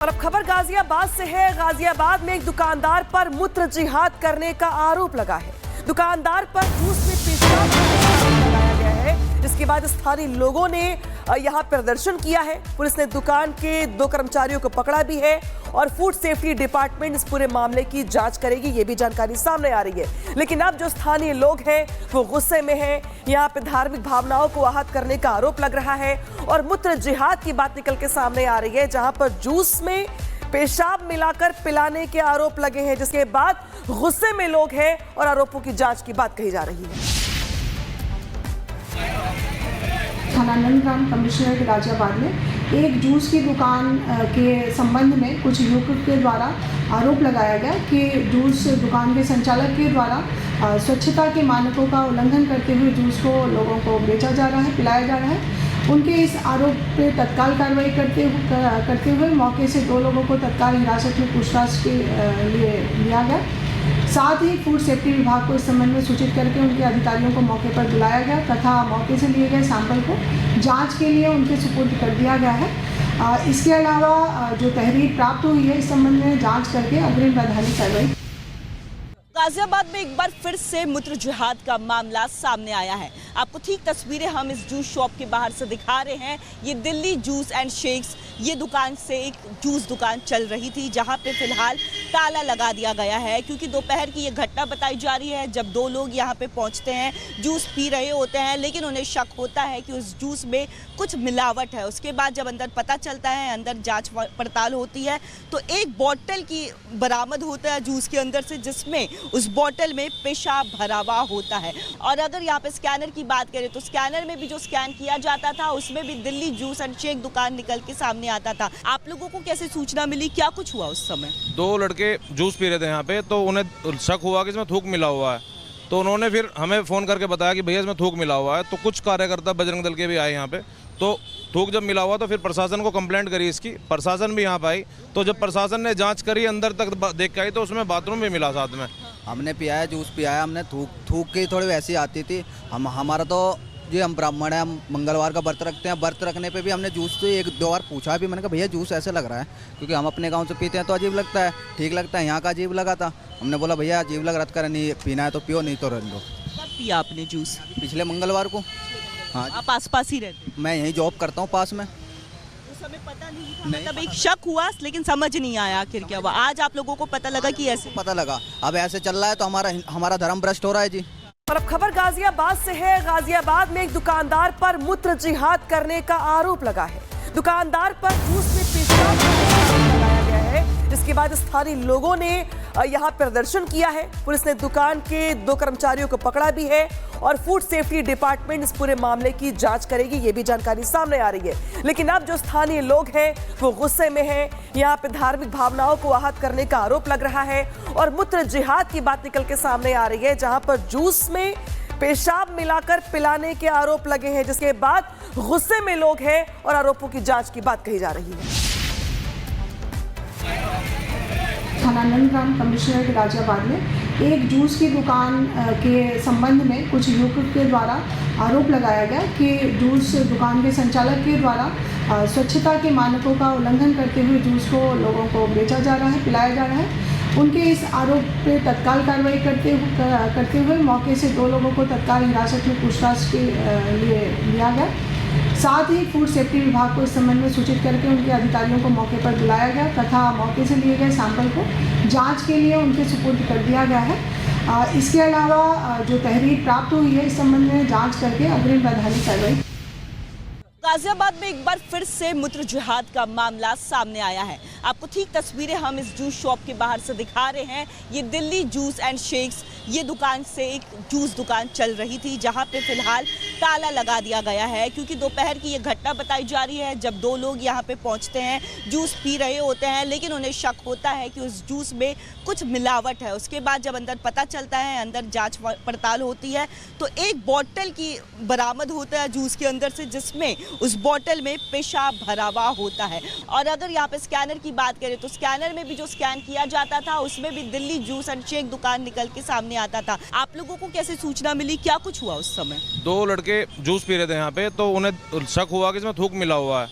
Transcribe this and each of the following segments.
और अब खबर गाजियाबाद से है। गाजियाबाद में एक दुकानदार पर मूत्र जिहाद करने का आरोप लगा है। दुकानदार पर जूस में पेशाब लगाया गया है, जिसके बाद स्थानीय लोगों ने यहां प्रदर्शन किया है। पुलिस ने दुकान के 2 कर्मचारियों को पकड़ा भी है और फूड सेफ्टी डिपार्टमेंट इस पूरे मामले की जांच करेगी, ये भी जानकारी सामने आ रही है। लेकिन अब जो स्थानीय लोग हैं वो गुस्से में हैं। यहाँ पे धार्मिक भावनाओं को आहत करने का आरोप लग रहा है और मूत्र जिहाद की बात निकल के सामने आ रही है, जहां पर जूस में पेशाब मिलाकर पिलाने के आरोप लगे हैं, जिसके बाद गुस्से में लोग हैं और आरोपों की जांच की बात कही जा रही है। थाना नंदगांव कमिश्नरेट गाजियाबाद में एक जूस की दुकान के संबंध में कुछ युवकों के द्वारा आरोप लगाया गया कि जूस दुकान के संचालक के द्वारा स्वच्छता के मानकों का उल्लंघन करते हुए जूस को लोगों को बेचा जा रहा है, पिलाया जा रहा है। उनके इस आरोप पे तत्काल कार्रवाई करते हुए मौके से 2 लोगों को तत्काल हिरासत में पूछताछ के लिए लिया गया। साथ ही फूड सेफ्टी विभाग को इस संबंध में सूचित करके उनके अधिकारियों को मौके पर बुलाया गया तथा मौके से लिए गए सैंपल को जांच के लिए उनके सुपुर्द कर दिया गया है। इसके अलावा जो तहरीर प्राप्त हुई है, इस संबंध में जांच करके अग्रिम वैधानिक कार्रवाई। गाजियाबाद में एक बार फिर से मूत्र जिहाद का मामला सामने आया है। आपको ठीक तस्वीरें हम इस जूस शॉप के बाहर से दिखा रहे हैं। ये दिल्ली जूस एंड शेक्स, ये दुकान से एक जूस दुकान चल रही थी, जहां पे फिलहाल ताला लगा दिया गया है, क्योंकि दोपहर की ये घटना बताई जा रही है जब 2 लोग यहां पे पहुंचते हैं, जूस पी रहे होते हैं, लेकिन उन्हें शक होता है कि उस जूस में कुछ मिलावट है। उसके बाद जब अंदर पता चलता है, अंदर जाँच पड़ताल होती है, तो एक बॉटल की बरामद होता है जूस के अंदर से, जिसमें उस बोतल में पेशाब भरा हुआ होता है। और अगर यहाँ पे स्कैनर की बात करें तो स्कैनर में भी जो स्कैन किया जाता था उसमें भी दिल्ली जूस एंड शेक दुकान निकल के सामने आता था। आप लोगों को कैसे सूचना मिली, क्या कुछ हुआ उस समय? 2 लड़के जूस पी रहे थे यहाँ पे, तो उन्हें शक हुआ कि इसमें थूक मिला हुआ है, तो उन्होंने फिर हमें फ़ोन करके बताया कि भैया इसमें थूक मिला हुआ है। तो कुछ कार्यकर्ता बजरंग दल के भी आए यहाँ पे, तो थूक जब मिला हुआ तो फिर प्रशासन को कंप्लेंट करी इसकी। प्रशासन भी यहाँ पे आई, तो जब प्रशासन ने जांच करी, अंदर तक देख के आई, तो उसमें बाथरूम भी मिला साथ में। हमने पिया है, जूस पिया है हमने। थूक की थोड़ी वैसी आती थी। हमारा तो जी, हम ब्राह्मण हैं, हम मंगलवार का व्रत रखते हैं। व्रत रखने पे भी हमने जूस से 1-2 बार पूछा भी। मैंने कहा भैया जूस ऐसे लग रहा है, क्योंकि हम अपने गांव से पीते हैं तो अजीब लगता है, ठीक लगता है। यहाँ का अजीब लगा था, हमने बोला भैया अजीब लग रहा है, नहीं पीना है तो पियो, नहीं तो रहने दो। कब पिया आपने जूस? पिछले मंगलवार को। हाँ, आप आस-पास ही रहते? मैं यहीं जॉब करता हूँ पास में। उस समय पता नहीं था, मतलब एक शक हुआ लेकिन समझ नहीं आया आखिर क्या हुआ। आज आप लोगों को पता लगा कि ऐसे पता लगा, अब ऐसे चल रहा है तो हमारा धर्म भ्रष्ट हो रहा है जी। और अब खबर गाजियाबाद से है। गाजियाबाद में एक दुकानदार पर मूत्र जिहाद करने का आरोप लगा है। दुकानदार पर जूस में पेशाब लगाया गया है, जिसके बाद स्थानीय लोगों ने यहां प्रदर्शन किया है। पुलिस ने दुकान के 2 कर्मचारियों को पकड़ा भी है और फूड सेफ्टी डिपार्टमेंट इस पूरे मामले की जांच करेगी, ये भी जानकारी सामने आ रही है। लेकिन अब जो स्थानीय लोग हैं वो गुस्से में हैं। यहाँ पे धार्मिक भावनाओं को आहत करने का आरोप लग रहा है और मूत्र जिहाद की बात निकल के सामने आ रही है, जहां पर जूस में पेशाब मिलाकर पिलाने के आरोप लगे हैं, जिसके बाद गुस्से में लोग हैं और आरोपों की जांच की बात कही जा रही है। थाना नंदगांव कमिश्नरेट गाजियाबाद में एक जूस की दुकान के संबंध में कुछ युवकों के द्वारा आरोप लगाया गया कि जूस दुकान के संचालक के द्वारा स्वच्छता के मानकों का उल्लंघन करते हुए जूस को लोगों को बेचा जा रहा है, पिलाया जा रहा है। उनके इस आरोप पे तत्काल कार्रवाई करते हुए मौके से 2 लोगों को तत्काल हिरासत में पूछताछ के लिए लिया गया। साथ ही फूड सेफ्टी विभाग को इस संबंध में सूचित करके उनके अधिकारियों को मौके पर बुलाया गया तथा मौके से लिए गए सैंपल को जांच के लिए उनके सुपुर्द कर दिया गया है। इसके अलावा जो तहरीर प्राप्त हुई है, इस संबंध में जांच करके अग्रिम वैधानिक कार्रवाई। गाजियाबाद में एक बार फिर से मूत्र जिहाद का मामला सामने आया है। आपको ठीक तस्वीरें हम इस जूस शॉप के बाहर से दिखा रहे हैं। ये दिल्ली जूस एंड शेक्स, ये दुकान से एक जूस दुकान चल रही थी, जहां पे फिलहाल ताला लगा दिया गया है, क्योंकि दोपहर की ये घटना बताई जा रही है जब 2 लोग यहाँ पे पहुंचते हैं, जूस पी रहे होते हैं, लेकिन उन्हें शक होता है कि उस जूस में कुछ मिलावट है। उसके बाद जब अंदर पता चलता है, अंदर जाँच पड़ताल होती है, तो एक बॉटल की बरामद होता है जूस के अंदर से, जिसमें उस बोतल में पेशाब भरा हुआ होता है। और अगर यहाँ पे स्कैनर की बात करें तो स्कैनर में भी जो स्कैन किया जाता था उसमें भी दिल्ली जूस एंड शेक दुकान निकल के सामने आता था। आप लोगों को कैसे सूचना मिली, क्या कुछ हुआ उस समय? 2 लड़के जूस पी रहे थे यहाँ पे, तो उन्हें शक हुआ कि इसमें थूक मिला हुआ है,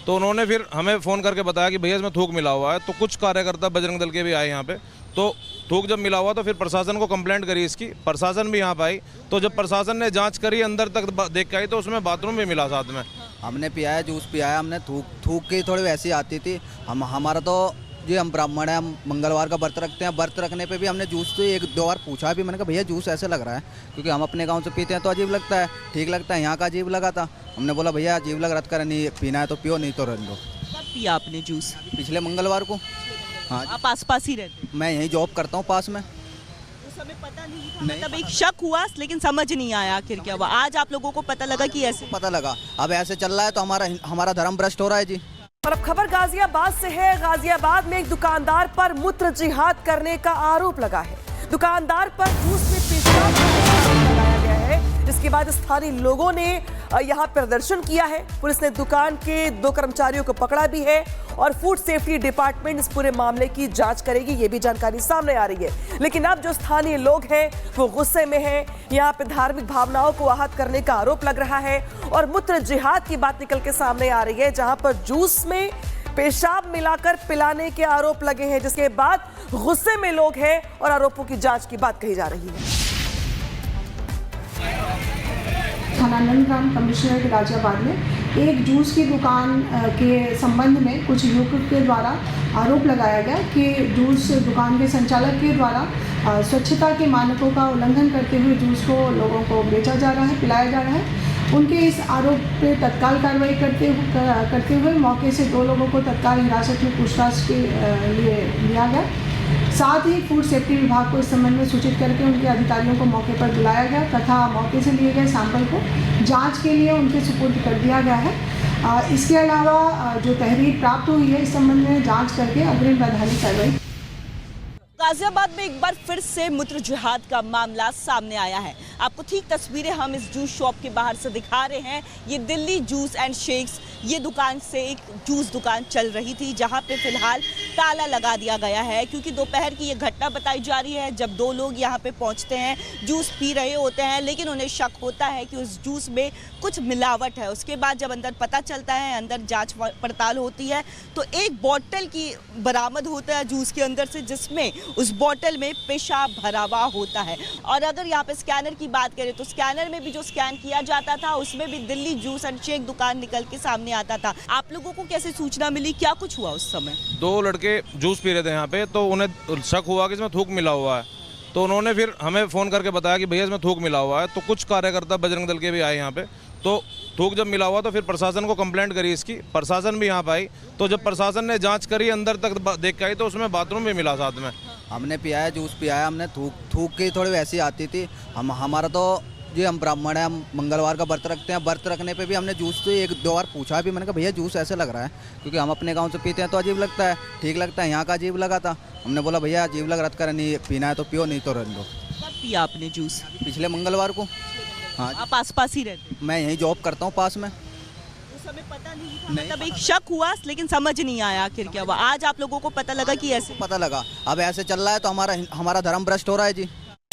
तो उन्होंने फिर हमें फ़ोन करके बताया कि भैया इसमें थूक मिला हुआ है। तो कुछ कार्यकर्ता बजरंग दल के भी आए यहाँ पे, तो थूक जब मिला हुआ तो फिर प्रशासन को कंप्लेंट करी इसकी। प्रशासन भी यहाँ पे आई, तो जब प्रशासन ने जांच करी अंदर तक देख के आई तो उसमें बाथरूम भी मिला साथ में। हमने पिया है, जूस पिया है हमने। थूक की थोड़ी वैसी आती थी। हमारा तो जी हम ब्राह्मण हैं, हम मंगलवार का व्रत रखते हैं। व्रत रखने पे भी हमने जूस तो एक दो बार पूछा भी। मैंने कहा भैया जूस ऐसे लग रहा है, क्योंकि हम अपने गांव से पीते हैं तो अजीब लगता है, ठीक लगता है। यहाँ का अजीब लगा था। हमने बोला भैया अजीब लग रहा था, नहीं पीना है तो पियो, नहीं तो रहने दो। कब पिया आपने जूस? पिछले मंगलवार को। हाँ, आप आसपास ही रहते हैं? मैं यहीं जॉब करता हूँ पास में। उस समय पता नहीं था, मतलब एक शक हुआ लेकिन समझ नहीं आया आखिर क्या हुआ। आज आप लोगों को पता लगा कि ऐसे पता लगा। अब ऐसे चल रहा है तो हमारा धर्म भ्रष्ट हो रहा है जी। और अब खबर गाजियाबाद से है। गाजियाबाद में एक दुकानदार पर मूत्र जिहाद करने का आरोप लगा है। दुकानदार पर जूस में पेशाब करने का आरोप लगाया गया है, जिसके बाद स्थानीय लोगों ने यहां प्रदर्शन किया है। पुलिस ने दुकान के 2 कर्मचारियों को पकड़ा भी है और फूड सेफ्टी डिपार्टमेंट इस पूरे मामले की जांच करेगी, ये भी जानकारी सामने आ रही है। लेकिन अब जो स्थानीय लोग हैं वो गुस्से में हैं। यहाँ पे धार्मिक भावनाओं को आहत करने का आरोप लग रहा है और मूत्र जिहाद की बात निकल के सामने आ रही है, जहां पर जूस में पेशाब मिलाकर पिलाने के आरोप लगे हैं, जिसके बाद गुस्से में लोग हैं और आरोपों की जांच की बात कही जा रही है। थाना नंदगाम कमिश्नरेट गाजियाबाद में एक जूस की दुकान के संबंध में कुछ युवकों के द्वारा आरोप लगाया गया कि जूस दुकान के संचालक के द्वारा स्वच्छता के मानकों का उल्लंघन करते हुए जूस को लोगों को बेचा जा रहा है, पिलाया जा रहा है। उनके इस आरोप पे तत्काल कार्रवाई करते हुए मौके से 2 लोगों को तत्काल हिरासत में पूछताछ के लिए लिया गया। साथ ही फूड सेफ्टी विभाग को इस संबंध में सूचित करके उनके अधिकारियों को मौके पर बुलाया गया तथा मौके से लिए गए सैंपल को जांच के लिए उनके सुपुर्द कर दिया गया है। इसके अलावा जो तहरीर प्राप्त हुई है इस संबंध में जांच करके अग्रिम वैधानिक कार्रवाई। गाजियाबाद में एक बार फिर से मूत्र जिहाद का मामला सामने आया है। आपको ठीक तस्वीरें हम इस जूस शॉप के बाहर से दिखा रहे हैं। ये दिल्ली जूस एंड शेक्स, ये दुकान से एक जूस दुकान चल रही थी, जहां पे फिलहाल ताला लगा दिया गया है, क्योंकि दोपहर की ये घटना बताई जा रही है जब 2 लोग यहां पे पहुंचते हैं, जूस पी रहे होते हैं, लेकिन उन्हें शक होता है कि उस जूस में कुछ मिलावट है। उसके बाद जब अंदर पता चलता है, अंदर जाँच पड़ताल होती है, तो एक बॉटल की बरामद होता है जूस के अंदर से, जिसमें उस बॉटल में पेशाब भरा हुआ होता है। और अगर यहाँ पे स्कैनर की बात करें तो स्कैनर में भी जो स्कैन किया जाता था उसमें भी दिल्ली जूस एंड शेक दुकान निकल के सामने आता था। आप लोगों को कैसे सूचना मिली, क्या कुछ हुआ उस समय? 2 लड़के जूस पी रहे थे यहाँ पे, तो उन्हें शक हुआ कि इसमें थूक मिला हुआ है। तो उन्होंने फिर हमें फ़ोन करके बताया कि भैया इसमें थूक मिला हुआ है। तो कुछ कार्यकर्ता बजरंग दल के भी आए यहाँ पे, तो थूक जब मिला हुआ तो फिर प्रशासन को कंप्लेंट करी इसकी। प्रशासन भी यहाँ पे आई, तो जब प्रशासन ने जांच करी अंदर तक देख के आई तो उसमें बाथरूम भी मिला साथ में। हमने पिया है, जूस पिया है हमने। थूक की थोड़ी वैसी आती थी। हमारा तो जी हम ब्राह्मण हैं, हम मंगलवार का व्रत रखते हैं। व्रत रखने पे भी हमने जूस तो एक दो बार पूछा भी। मैंने कहा भैया जूस ऐसे लग रहा है, क्योंकि हम अपने गांव से पीते हैं तो अजीब लगता है, ठीक लगता है। यहाँ का अजीब लगा था। हमने बोला भैया अजीब लग रहा था, नहीं पीना है तो पियो, नहीं तो रहने दो। कब पिया आपने जूस? पिछले मंगलवार को। हाँ, आप आसपास ही रहते हैं? मैं यहीं जॉब करता हूँ पास में। उस समय पता नहीं था, मतलब एक शक हुआ लेकिन समझ नहीं आया आखिर क्या हुआ। आज आप लोगों को पता लगा कि ऐसे पता लगा। अब ऐसे चल रहा है तो हमारा धर्म भ्रष्ट हो रहा है जी।